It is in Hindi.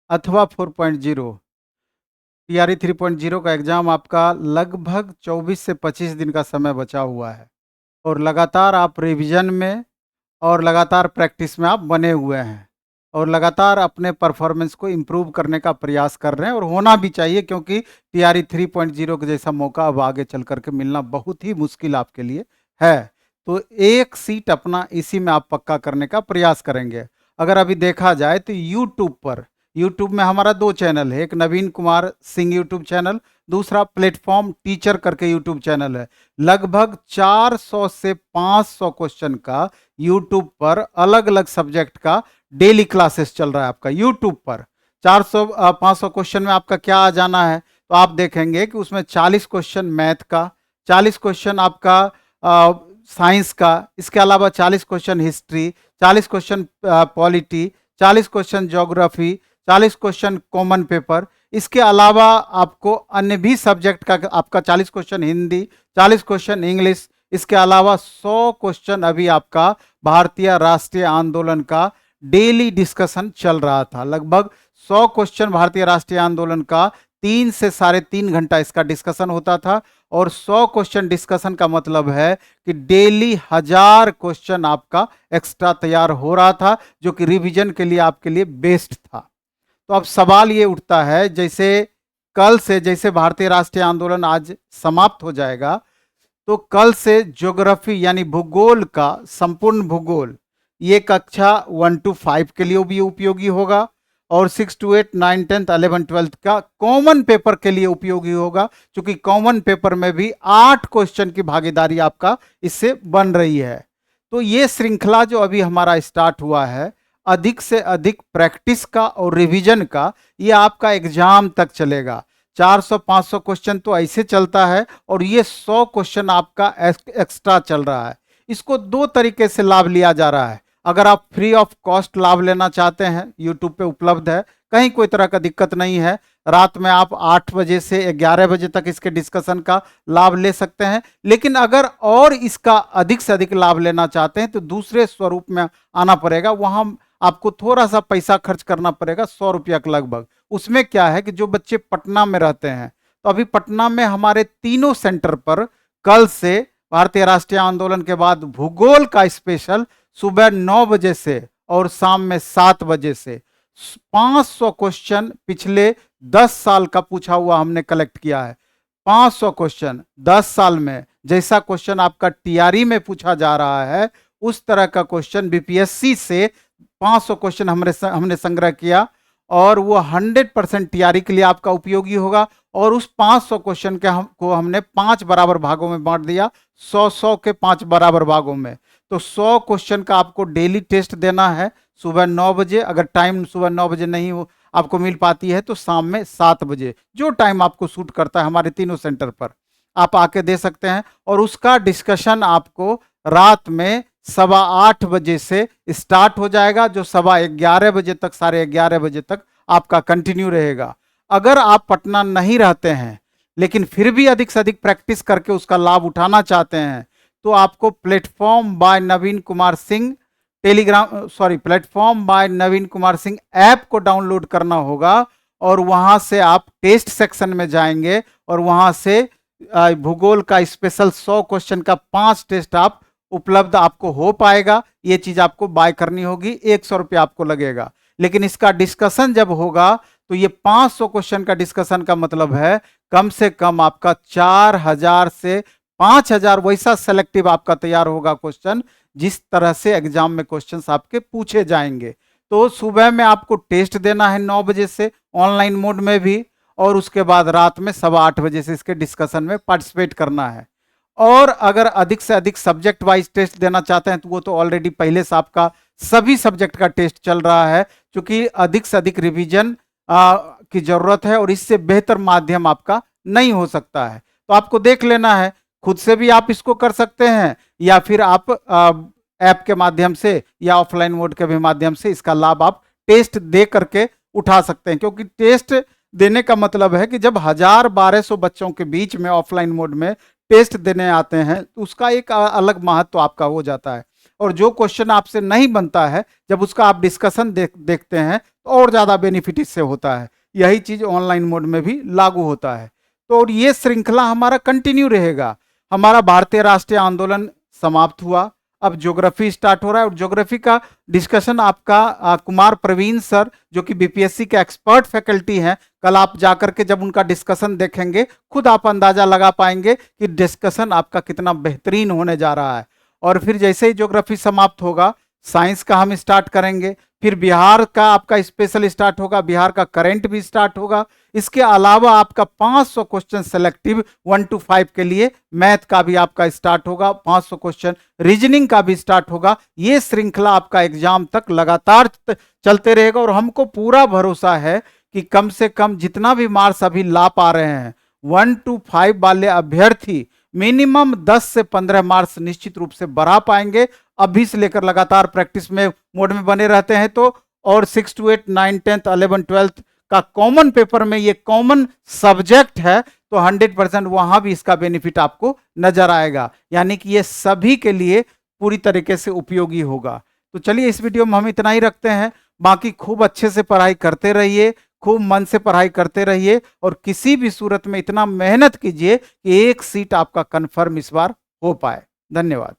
अथवा 4.0। टीआरई 3.0 का एग्ज़ाम आपका लगभग 24 से 25 दिन का समय बचा हुआ है और लगातार आप रिवीजन में और लगातार प्रैक्टिस में आप बने हुए हैं और लगातार अपने परफॉर्मेंस को इम्प्रूव करने का प्रयास कर रहे हैं और होना भी चाहिए, क्योंकि टीआरई 3.0 के जैसा मौका अब आगे चल करके मिलना बहुत ही मुश्किल आपके लिए है। तो एक सीट अपना इसी में आप पक्का करने का प्रयास करेंगे। अगर अभी देखा जाए तो यूट्यूब में हमारा 2 चैनल है, एक नवीन कुमार सिंह यूट्यूब चैनल, दूसरा प्लेटफॉर्म टीचर करके यूट्यूब चैनल है। लगभग 400 से 500 क्वेश्चन का यूट्यूब पर अलग अलग सब्जेक्ट का डेली क्लासेस चल रहा है आपका यूट्यूब पर। 400 500 क्वेश्चन में आपका क्या आ जाना है, तो आप देखेंगे कि उसमें 40 क्वेश्चन मैथ का, 40 क्वेश्चन आपका साइंस का, इसके अलावा 40 question history, 40 question polity, 40 question geography, 40 question common paper. इसके अलावा आपको अन्य भी सब्जेक्ट का आपका 40 क्वेश्चन हिंदी, 40 क्वेश्चन इंग्लिश, इसके अलावा 100 क्वेश्चन अभी आपका भारतीय राष्ट्रीय आंदोलन का डेली डिस्कशन चल रहा था। लगभग 100 क्वेश्चन भारतीय राष्ट्रीय आंदोलन का 3 से 3.5 घंटा इसका डिस्कशन होता था और 100 क्वेश्चन डिस्कशन का मतलब है कि डेली 1000 क्वेश्चन आपका एक्स्ट्रा तैयार हो रहा था, जो कि रिवीजन के लिए आपके लिए बेस्ट था। तो अब सवाल ये उठता है, जैसे भारतीय राष्ट्रीय आंदोलन आज समाप्त हो जाएगा, तो कल से ज्योग्राफी यानी भूगोल का संपूर्ण भूगोल ये कक्षा 1 to 5 के लिए भी उपयोगी होगा और 6 to 8 9 10th 11 12th का कॉमन पेपर के लिए उपयोगी होगा, क्योंकि कॉमन पेपर में भी 8 क्वेश्चन की भागीदारी आपका इससे बन रही है। तो ये श्रृंखला जो अभी हमारा स्टार्ट हुआ है, अधिक से अधिक प्रैक्टिस का और रिवीजन का, ये आपका एग्जाम तक चलेगा। 400-500 क्वेश्चन तो ऐसे चलता है और ये 100 क्वेश्चन आपका एक्स्ट्रा चल रहा है। इसको 2 तरीके से लाभ लिया जा रहा है। अगर आप फ्री ऑफ कॉस्ट लाभ लेना चाहते हैं, यूट्यूब पे उपलब्ध है, कहीं कोई तरह का दिक्कत नहीं है। रात में आप 8 बजे से 11 बजे तक इसके डिस्कशन का लाभ ले सकते हैं। लेकिन अगर और इसका अधिक से अधिक लाभ लेना चाहते हैं तो दूसरे स्वरूप में आना पड़ेगा। वहां आपको थोड़ा सा पैसा खर्च करना पड़ेगा, 100 रुपया के लगभग। उसमें क्या है कि जो बच्चे पटना में रहते हैं, तो अभी पटना में हमारे तीनों सेंटर पर कल से भारतीय राष्ट्रीय आंदोलन के बाद भूगोल का स्पेशल सुबह 9 बजे से और शाम में 7 बजे से 500 क्वेश्चन पिछले 10 साल का पूछा हुआ हमने कलेक्ट किया है। 500 क्वेश्चन 10 साल में, जैसा क्वेश्चन आपका टीआरई में पूछा जा रहा है उस तरह का क्वेश्चन बीपीएससी से 500 क्वेश्चन हमने संग्रह किया और वो 100% टीआरई के लिए आपका उपयोगी होगा। और उस 500 क्वेश्चन को हमने 5 बराबर भागों में बांट दिया, 100-100 के 5 बराबर भागों में। तो 100 क्वेश्चन का आपको डेली टेस्ट देना है सुबह 9 बजे। अगर टाइम सुबह 9 बजे नहीं हो आपको मिल पाती है तो शाम में 7 बजे, जो टाइम आपको सूट करता है हमारे तीनों सेंटर पर आप आके दे सकते हैं। और उसका डिस्कशन आपको रात में 8:15 बजे से स्टार्ट हो जाएगा, जो 11:15 बजे तक 11:30 बजे तक आपका कंटिन्यू रहेगा। अगर आप पटना नहीं रहते हैं लेकिन फिर भी अधिक से अधिक प्रैक्टिस करके उसका लाभ उठाना चाहते हैं, तो आपको प्लेटफॉर्म बाय नवीन कुमार सिंह प्लेटफॉर्म बाय नवीन कुमार सिंह ऐप को डाउनलोड करना होगा और वहां से आप टेस्ट सेक्शन में जाएंगे और वहां से भूगोल का स्पेशल 100 क्वेश्चन का 5 टेस्ट आप उपलब्ध आपको हो पाएगा। ये चीज आपको बाय करनी होगी, 100 रुपया आपको लगेगा। लेकिन इसका डिस्कशन जब होगा तो ये 500 क्वेश्चन का डिस्कशन का मतलब है कम से कम आपका 4000 से 5000 वैसा सेलेक्टिव आपका तैयार होगा क्वेश्चन, जिस तरह से एग्जाम में क्वेश्चंस आपके पूछे जाएंगे। तो सुबह में आपको टेस्ट देना है 9 बजे से ऑनलाइन मोड में भी, और उसके बाद रात में 8:15 बजे से इसके डिस्कशन में पार्टिसिपेट करना है। और अगर अधिक से अधिक सब्जेक्ट वाइज टेस्ट देना चाहते हैं तो वो तो ऑलरेडी पहले से आपका सभी सब्जेक्ट का टेस्ट चल रहा है, क्योंकि अधिक से अधिक रिवीजन की जरूरत है और इससे बेहतर माध्यम आपका नहीं हो सकता है। तो आपको देख लेना है, खुद से भी आप इसको कर सकते हैं या फिर आप ऐप के माध्यम से या ऑफलाइन मोड के भी माध्यम से इसका लाभ आप टेस्ट दे करके उठा सकते हैं। क्योंकि टेस्ट देने का मतलब है कि जब 1200 बच्चों के बीच में ऑफलाइन मोड में टेस्ट देने आते हैं तो उसका एक अलग महत्व आपका हो जाता है। और जो क्वेश्चन आपसे नहीं बनता है जब उसका आप डिस्कशन देखते हैं तो और ज़्यादा बेनिफिट इससे होता है। यही चीज़ ऑनलाइन मोड में भी लागू होता है। तो और ये श्रृंखला हमारा कंटिन्यू रहेगा। हमारा भारतीय राष्ट्रीय आंदोलन समाप्त हुआ, अब ज्योग्राफी स्टार्ट हो रहा है और ज्योग्राफी का डिस्कशन आपका कुमार प्रवीण सर जो कि बीपीएससी के एक्सपर्ट फैकल्टी हैं, कल आप जाकर के जब उनका डिस्कशन देखेंगे खुद आप अंदाजा लगा पाएंगे कि डिस्कशन आपका कितना बेहतरीन होने जा रहा है। और फिर जैसे ही ज्योग्राफी समाप्त होगा साइंस का हम स्टार्ट करेंगे, फिर बिहार का आपका स्पेशल स्टार्ट होगा, बिहार का करंट भी स्टार्ट होगा। इसके अलावा आपका 500 क्वेश्चन सेलेक्टिव 1 to 5 के लिए, मैथ का भी आपका स्टार्ट होगा, 500 क्वेश्चन रीजनिंग का भी स्टार्ट होगा। ये श्रृंखला आपका एग्जाम तक लगातार चलते रहेगा और हमको पूरा भरोसा है कि कम से कम जितना भी मार्क्स अभी ला पा रहे हैं 1 to 5 वाले अभ्यर्थी मिनिमम 10 से 15 मार्क्स निश्चित रूप से बढ़ा पाएंगे। अभी से लेकर लगातार प्रैक्टिस में मोड में बने रहते हैं तो, और 6 to 8 9 10th 11 12th का कॉमन पेपर में ये कॉमन सब्जेक्ट है तो 100% वहां भी इसका बेनिफिट आपको नजर आएगा, यानी कि ये सभी के लिए पूरी तरीके से उपयोगी होगा। तो चलिए इस वीडियो में हम इतना ही रखते हैं। बाकी खूब अच्छे से पढ़ाई करते रहिए, खूब मन से पढ़ाई करते रहिए और किसी भी सूरत में इतना मेहनत कीजिए कि एक सीट आपका कंफर्म इस बार हो पाए। धन्यवाद।